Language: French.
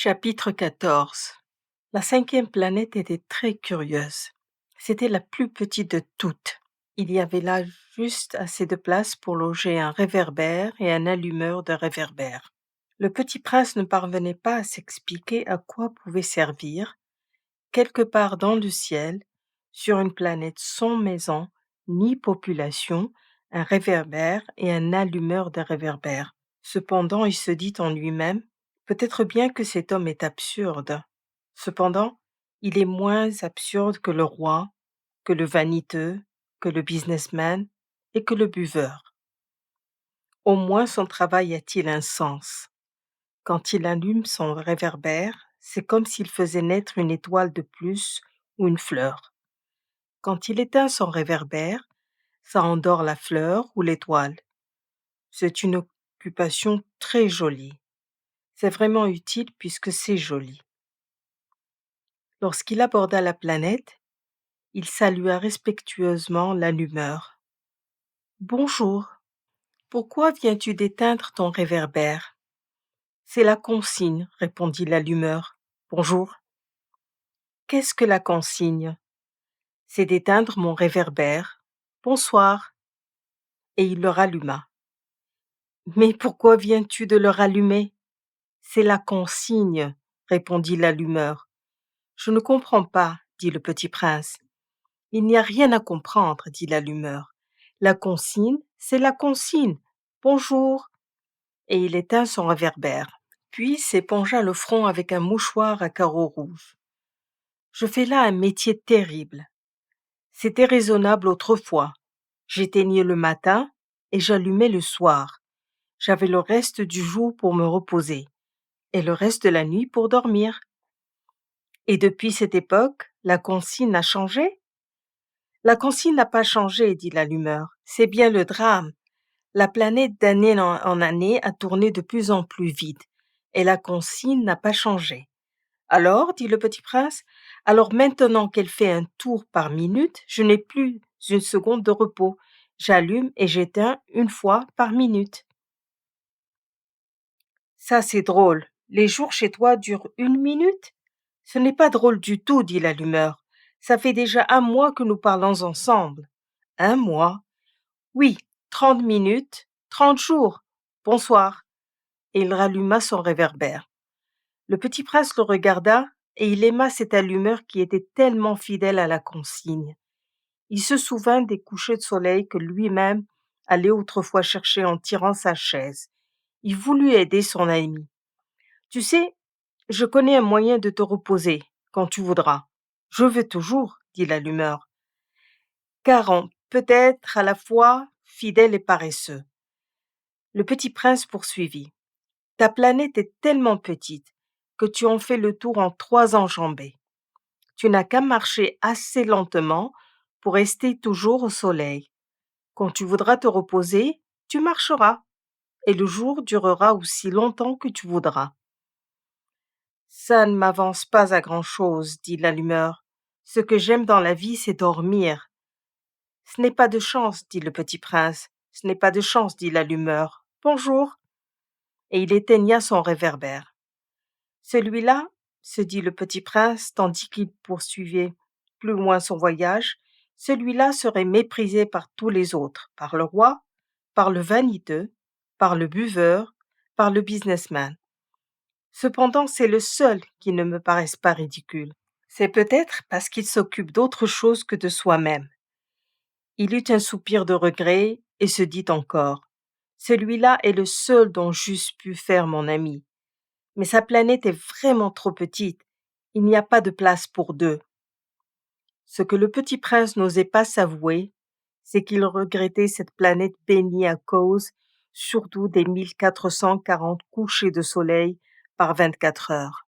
Chapitre 14. La cinquième planète était très curieuse. C'était la plus petite de toutes. Il y avait là juste assez de place pour loger un réverbère et un allumeur de réverbère. Le petit prince ne parvenait pas à s'expliquer à quoi pouvait servir, quelque part dans le ciel, sur une planète sans maison ni population, un réverbère et un allumeur de réverbère. Cependant, il se dit en lui-même: peut-être bien que cet homme est absurde. Cependant, il est moins absurde que le roi, que le vaniteux, que le businessman et que le buveur. Au moins son travail a-t-il un sens. Quand il allume son réverbère, c'est comme s'il faisait naître une étoile de plus ou une fleur. Quand il éteint son réverbère, ça endort la fleur ou l'étoile. C'est une occupation très jolie. C'est vraiment utile puisque c'est joli. Lorsqu'il aborda la planète, il salua respectueusement l'allumeur. Bonjour, pourquoi viens-tu d'éteindre ton réverbère? C'est la consigne, répondit l'allumeur. Bonjour. Qu'est-ce que la consigne? C'est d'éteindre mon réverbère. Bonsoir. Et il le ralluma. Mais pourquoi viens-tu de le rallumer? C'est la consigne, répondit l'allumeur. Je ne comprends pas, dit le petit prince. Il n'y a rien à comprendre, dit l'allumeur. La consigne, c'est la consigne. Bonjour. Et il éteint son réverbère, puis s'épongea le front avec un mouchoir à carreaux rouges. Je fais là un métier terrible. C'était raisonnable autrefois. J'éteignais le matin et j'allumais le soir. J'avais le reste du jour pour me reposer et le reste de la nuit pour dormir. Et depuis cette époque, la consigne a changé? La consigne n'a pas changé, dit l'allumeur. C'est bien le drame. La planète d'année en année a tourné de plus en plus vite et la consigne n'a pas changé. Alors, dit le petit prince, alors maintenant qu'elle fait un tour par minute, je n'ai plus une seconde de repos. J'allume et j'éteins une fois par minute. Ça, c'est drôle. Les jours chez toi durent une minute? Ce n'est pas drôle du tout, dit l'allumeur. Ça fait déjà un mois que nous parlons ensemble. Un mois? Oui, 30 minutes, 30 jours. Bonsoir. Et il ralluma son réverbère. Le petit prince le regarda et il aima cette allumeur qui était tellement fidèle à la consigne. Il se souvint des couchers de soleil que lui-même allait autrefois chercher en tirant sa chaise. Il voulut aider son ami. Tu sais, je connais un moyen de te reposer quand tu voudras. Je veux toujours, dit l'allumeur, car on peut être à la fois fidèle et paresseux. Le petit prince poursuivit. Ta planète est tellement petite que tu en fais le tour en 3 enjambées. Tu n'as qu'à marcher assez lentement pour rester toujours au soleil. Quand tu voudras te reposer, tu marcheras, et le jour durera aussi longtemps que tu voudras. Ça ne m'avance pas à grand-chose, dit l'allumeur. Ce que j'aime dans la vie, c'est dormir. Ce n'est pas de chance, dit le petit prince. Ce n'est pas de chance, dit l'allumeur. Bonjour. Et il éteigna son réverbère. Celui-là, se dit le petit prince tandis qu'il poursuivait plus loin son voyage, celui-là serait méprisé par tous les autres, par le roi, par le vaniteux, par le buveur, par le businessman. Cependant, c'est le seul qui ne me paraisse pas ridicule. C'est peut-être parce qu'il s'occupe d'autre chose que de soi-même. Il eut un soupir de regret et se dit encore: celui-là est le seul dont j'eusse pu faire mon ami. Mais sa planète est vraiment trop petite. Il n'y a pas de place pour deux. Ce que le petit prince n'osait pas s'avouer, c'est qu'il regrettait cette planète bénie à cause surtout des 1440 couchers de soleil par 24 heures.